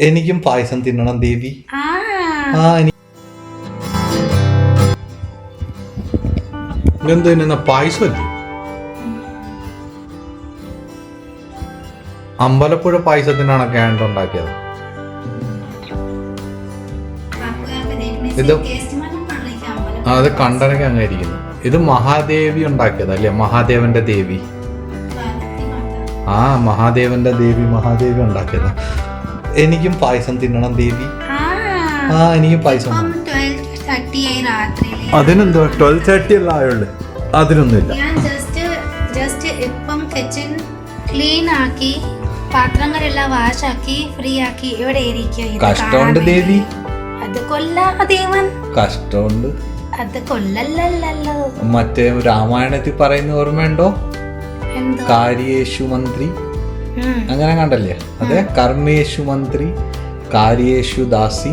എനിക്കും പായസം തിന്നണം ദേവി. ഇതെന്താ തിന്നുന്ന പായസമല്ലേ? അമ്പലപ്പുഴ പായസത്തിനാണൊക്കെ ഉണ്ടാക്കിയത്. ഇത് അത് കണ്ടനൊക്കെ അങ്ങായിരിക്കുന്നു. ഇത് മഹാദേവി ഉണ്ടാക്കിയത് അല്ലേ? മഹാദേവന്റെ ദേവി. മഹാദേവന്റെ ദേവി ഉണ്ടാക്കിയത്. എനിക്കും പായസം തിന്നണം ദേവി. എനിക്കും പായസം. അതിനെന്തോ 12:30 അല്ല ആയുള്ളു. അതിനൊന്നുമില്ല. ഇപ്പം കിച്ചൺ ക്ലീൻ ആക്കി പാത്രങ്ങളെല്ലാം വാഷാക്കി ഫ്രീ ആക്കി ഇവിടെ ഇരിക്കുക. കഷ്ടമുണ്ട് ദേവി. അത് കൊല്ലാദേവൻ. കഷ്ടമുണ്ട്. അത് കൊല്ലല്ലോ. മറ്റേ രാമായണത്തിൽ പറയുന്ന ഓർമ്മയുണ്ടോ? കാര്യേഷു മന്ത്രി അങ്ങനെ കണ്ടല്ലേ? അതെ, കർമ്മേഷു മന്ത്രി, കാര്യേഷു ദാസി,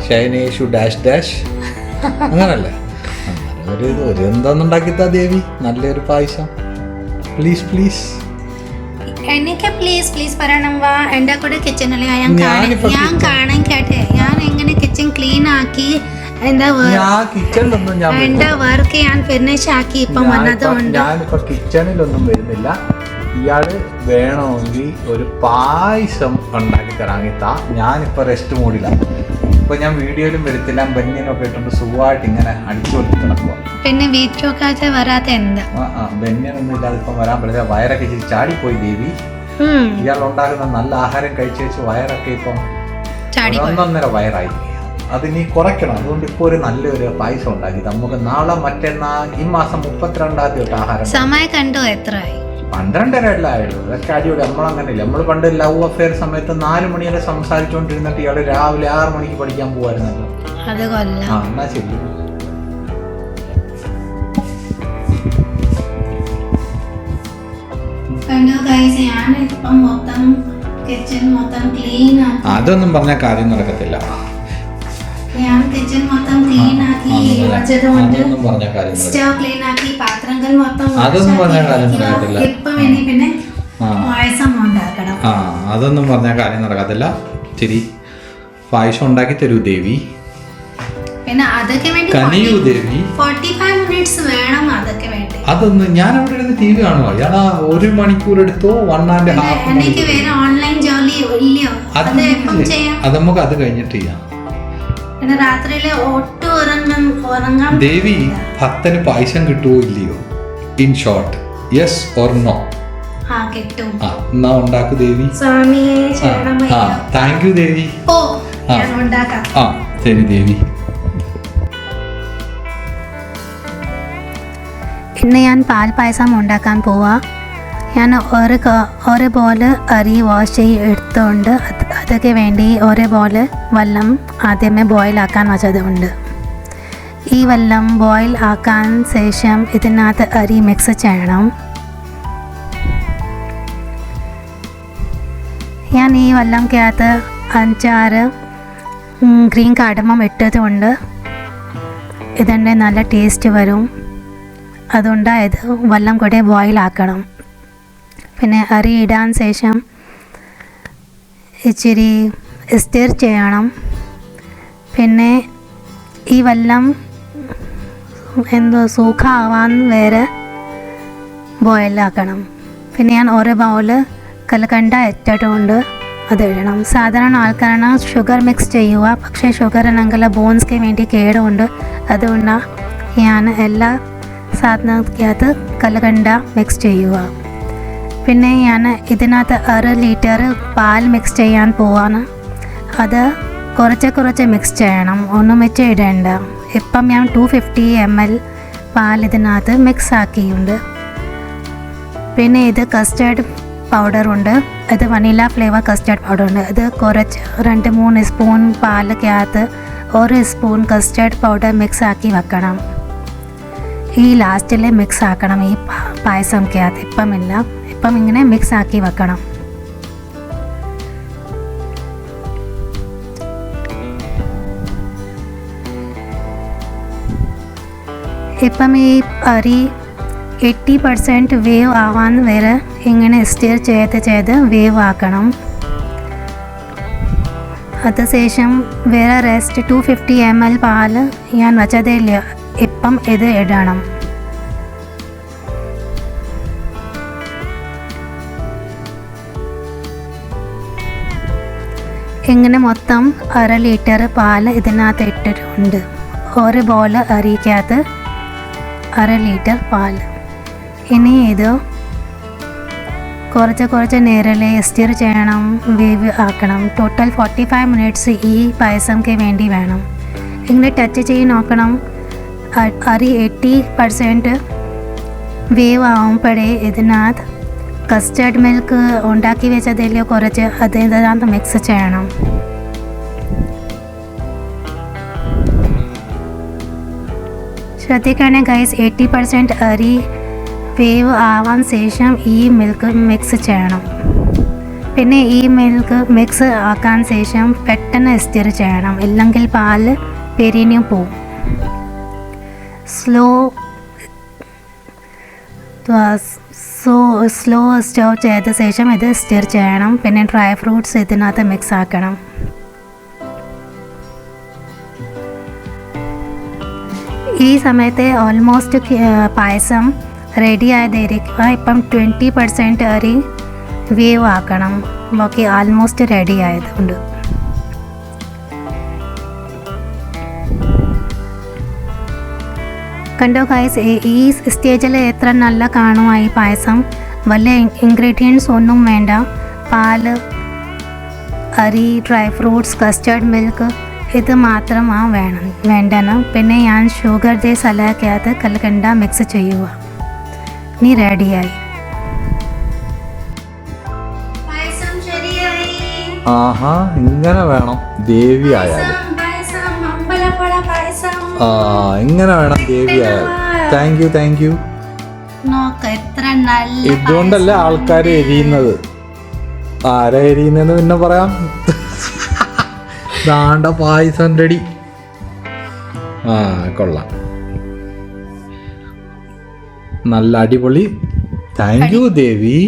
ശയനേഷു ഡാഷ് ഡാഷ് അങ്ങനല്ലേ? അങ്ങനെ ഒരു എന്താന്നുണ്ടാക്കിത്താ ദേവി നല്ലൊരു പായസം. പ്ലീസ് പ്ലീസ് എനിക്ക് പ്ലീസ് പറയണം. വാ എന്റെ കൂടെ കിച്ചണിൽ ഞാൻ കാണാൻ കേട്ടെ. ഞാൻ എങ്ങനെ കിച്ചൺ ക്ലീൻ ആക്കി എന്റെ വർക്ക് ഞാൻ ഫിനിഷ് ആക്കി ഇപ്പം വന്നതുകൊണ്ട് ഞാനിപ്പോ കിച്ചണിലൊന്നും വരുന്നില്ല. ഇയാള് വേണമെങ്കിൽ ഒരു പായസം ഉണ്ടാക്കി തരാങ്ങിത്താ. ഞാനിപ്പോ റെസ്റ്റ് മൂടില്ല. ഇപ്പൊ ഞാൻ വീഡിയോയിലും വരുത്തില്ല. ബെന്യനൊക്കെ ഇട്ടുണ്ട് സുഖമായിട്ട് ഇങ്ങനെ അടിച്ചു കൊടുത്ത് കിടക്കുക. പിന്നെ വീട്ടിലൊക്കെ വരാത്ത എന്താ? ബെന്യനൊന്നും ഇല്ലാതെ ഇപ്പം വരാൻ പറ്റില്ല. വയറൊക്കെ ഇച്ചിരി ചാടിപ്പോയി ദേവി. ഇയാൾ ഉണ്ടാക്കുന്ന നല്ല ആഹാരം കഴിച്ചു വയറൊക്കെ ഇപ്പം 1.5 വയറായി. അത് നീ കുറയ്ക്കണം. അതുകൊണ്ട് ഇപ്പൊ ഒരു നല്ലൊരു പായസം ഉണ്ടാക്കി നമുക്ക് നാളെ മറ്റന്നാ ഈ മാസം 32-ാം തീയതി ആഹാരം. സമയം കണ്ടോ എത്രയായി? 12:30 ആയുള്ളൂ. അതൊക്കെ അടിപൊളി. നമ്മളങ്ങനെയില്ല. നമ്മൾ പണ്ട് ലവ് അഫെയർ സമയത്ത് 4 മണി വരെ സംസാരിച്ചുകൊണ്ടിരുന്നിട്ട് ഇയാള് രാവിലെ 6 മണിക്ക് പഠിക്കാൻ പോവായിരുന്നല്ലോ. എന്നാ ശരി. അതൊന്നും പറഞ്ഞ കാര്യം നടക്കത്തില്ല. അതൊന്നും പറഞ്ഞ കാര്യം നടക്കത്തില്ല. ശരി, പായസം ഉണ്ടാക്കി തരൂ ദേവി. പിന്നെ അതൊക്കെ വേണ്ടി കനിയൂ ദേവി. 45 മിനിറ്റ്സ് വേണം. അതൊക്കെ വേണ്ടി അതൊന്ന് ഞാൻ അവിടെ ഇരുന്ന് TV കാണുമോ? ഇയാളാ 1 മണിക്കൂർ എടുത്തോ 1.5 എനിക്ക് വേറെ ഓൺലൈൻ ജോലി ഇല്ലയോ? അത് നമുക്ക് അത് കഴിഞ്ഞിട്ട് ചെയ്യാം. രാത്രിയിലെ ഒട്ടും ഉറങ്ങാൻ ദേവി, ഭക്തന് പായസം കിട്ടുമോ ഇല്ലയോ? In short, yes or no? കിട്ടും. എന്നാ ഉണ്ടാക്കു ദേവി. താങ്ക് യു ദേവി. ശരി ദേവി. ഇന്ന് ഞാൻ പാൽ പായസം ഉണ്ടാക്കാൻ പോവാ. ഞാൻ ഒരു ബോൾ അരി വാഷ് ചെയ്ത് എടുത്തുകൊണ്ട് അതൊക്കെ വേണ്ടി ഒരു ബോൾ വെള്ളം ആദ്യമേ ബോയിൽ ആക്കാൻ വെച്ചതുണ്ട്. ഈ വെള്ളം ബോയിൽ ആക്കാൻ ശേഷം ഇതിനകത്ത് അരി മിക്സ് ചെയ്യണം. ഞാൻ ഈ വെള്ളത്തിനകത്ത് 5-6 ഗ്രീൻ കാർഡമം ഇട്ടതുകൊണ്ട് ഇതിൻ്റെ നല്ല ടേസ്റ്റ് വരും. അതുകൊണ്ട് ഇത് വെള്ളം കൂടെ ബോയിൽ ആക്കണം. പിന്നെ അരി ഇടാൻ ശേഷം ഇച്ചിരി സ്റ്റിർ ചെയ്യണം. പിന്നെ ഈ വെള്ളം സൂഖാവാൻ വരെ ബോയിലാക്കണം. പിന്നെ ഞാൻ ഒരു ബൗൾ കൽക്കണ്ട ഇട്ടിട്ടുണ്ട് അത് ഇടണം. സാധാരണ ആൾക്കാരാണ് ഷുഗർ മിക്സ് ചെയ്യുക. പക്ഷേ ഷുഗർ ആണെങ്കിൽ ബോൺസ്ക്ക് വേണ്ടി കേടുണ്ട്. അതുകൊണ്ട് ഞാൻ എല്ലാ സാധനത്തിനകത്ത് കൽക്കണ്ട മിക്സ് ചെയ്യുക. പിന്നെ ഞാൻ ഇതിനകത്ത് 1 ലിറ്റർ പാൽ മിക്സ് ചെയ്യാൻ പോവാണ്. അത് കുറച്ച് മിക്സ് ചെയ്യണം, ഒന്നുമിച്ച് ഇടേണ്ട. ഇപ്പം ഞാൻ 250 ml പാൽ ഇതിനകത്ത് മിക്സ് ആക്കിയുണ്ട്. പിന്നെ ഇത് കസ്റ്റേർഡ് പൗഡറുണ്ട്. ഇത് വനില ഫ്ലേവർ കസ്റ്റേർഡ് പൗഡറുണ്ട്. ഇത് കുറച്ച് 2-3 സ്പൂൺ പാലിനകത്ത് 1 സ്പൂൺ കസ്റ്റേർഡ് പൗഡർ മിക്സ് ആക്കി വെക്കണം. ഈ ലാസ്റ്റിൽ മിക്സ് ആക്കണം ഈ പായസത്തിനകത്ത്. ഇപ്പം ഇങ്ങനെ മിക്സ് ആക്കി വെക്കണം. ഇപ്പം ഈ അരി 80% വേവ് ആവാൻ വരെ ഇങ്ങനെ സ്റ്റിർ ചെയ്ത് വേവ് ആക്കണം. അതിനുശേഷം വേറെ റെസ്റ്റ് 250 ml പാല് ഞാൻ വച്ചതില്ല. ഇപ്പം ഇത് ഇടണം. ഇങ്ങനെ മൊത്തം 1/2 ലിറ്റർ പാല് ഇതിനകത്ത് ഇട്ടിട്ടുണ്ട്. ഒരു ബോൾ അരിക്കകത്ത് 1/2 ലിറ്റർ പാല്. ഇനി ഇത് കുറച്ച് നേരം സ്റ്റിർ ചെയ്യണം, വേവ് ആക്കണം. ടോട്ടൽ 45 മിനിറ്റ്സ് ഈ പായസംക്ക് വേണ്ടി വേണം. ഇങ്ങനെ ടച്ച് ചെയ്ത് നോക്കണം. അരി 80% വേവ് ആവുമ്പോഴേ ഇതിനകത്ത് കസ്റ്റർഡ് മിൽക്ക് ഉണ്ടാക്കി വെച്ചതിൽ കുറച്ച് അതിനകത്ത് മിക്സ് ചെയ്യണം. ശ്രദ്ധിക്കണം ഗൈസ്, 80% അരി വേവ് ആവാൻ ശേഷം ഈ മിൽക്ക് മിക്സ് ചെയ്യണം. പിന്നെ ഈ മിൽക്ക് മിക്സ് ആക്കാൻ ശേഷം പെട്ടെന്ന് സ്റ്റിർ ചെയ്യണം, ഇല്ലെങ്കിൽ പാല് പെരിഞ്ഞു പോവും. സ്ലോ സ്റ്റവ് ചെയ്ത ശേഷം ഇത് സ്റ്റിർ ചെയ്യണം. പിന്നെ ഡ്രൈ ഫ്രൂട്ട്സ് ഇതിനകത്ത് മിക്സ് ആക്കണം. ഈ സമയത്ത് ഓൾമോസ്റ്റ് പായസം റെഡി ആയതായിരിക്കുക. ഇപ്പം 20% അരി വേവ് ആക്കണം. ബാക്കി ആൾമോസ്റ്റ് റെഡി ആയതുകൊണ്ട് കണ്ടോ ഗൈസ്, ഈ സ്റ്റേജിൽ എത്ര നല്ല കാണുമായി പായസം. വലിയ ഇൻഗ്രീഡിയൻസ് ഒന്നും വേണ്ട. പാല്, അരി, ഡ്രൈ ഫ്രൂട്ട്സ്, കസ്റ്റർഡ് മിൽക്ക് ഇത് മാത്രമാണ് വേണ്ടത്. പിന്നെ ഞാൻ ഷുഗർ സലാക്കകത്ത് കൽക്കണ്ട മിക്സ് ചെയ്യുക. നീ റെഡിയായി. ആഹാ, ഇങ്ങനെ വേണം ദേവി ആയാലും. ഇങ്ങനെ വേണം ദേവി ആയാലും. Thank you. ഇതുകൊണ്ടല്ലേ ആൾക്കാർ എരിയുന്നത്. ആരാ എരിയുന്നതെന്ന് പിന്നെ പറയാം. ദാണ്ട പായസം റെഡി. കൊള്ളാം, നല്ല അടിപൊളി. Thank you Devi.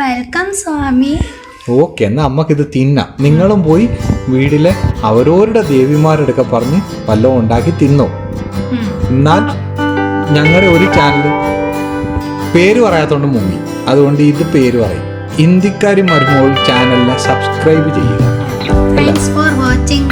Welcome Swami. Okay, എന്നാൽ അമ്മക്കിത് തിന്നാം. നിങ്ങളും പോയി വീട്ടിലെ അവരോരുടെ ദേവിമാരെടുക്കെ പറഞ്ഞ് വല്ലതും ഉണ്ടാക്കി തിന്നോ. എന്നാൽ ഞങ്ങളുടെ ഒരു ചാനൽ പേര് പറയാത്തോണ്ട് മുങ്ങി, അതുകൊണ്ട് ഇത് പേര് പറയും. ഇന്ത്യക്കാരി മരുമോൾ ചാനലിനെ സബ്സ്ക്രൈബ് ചെയ്യുക. Thanks for watching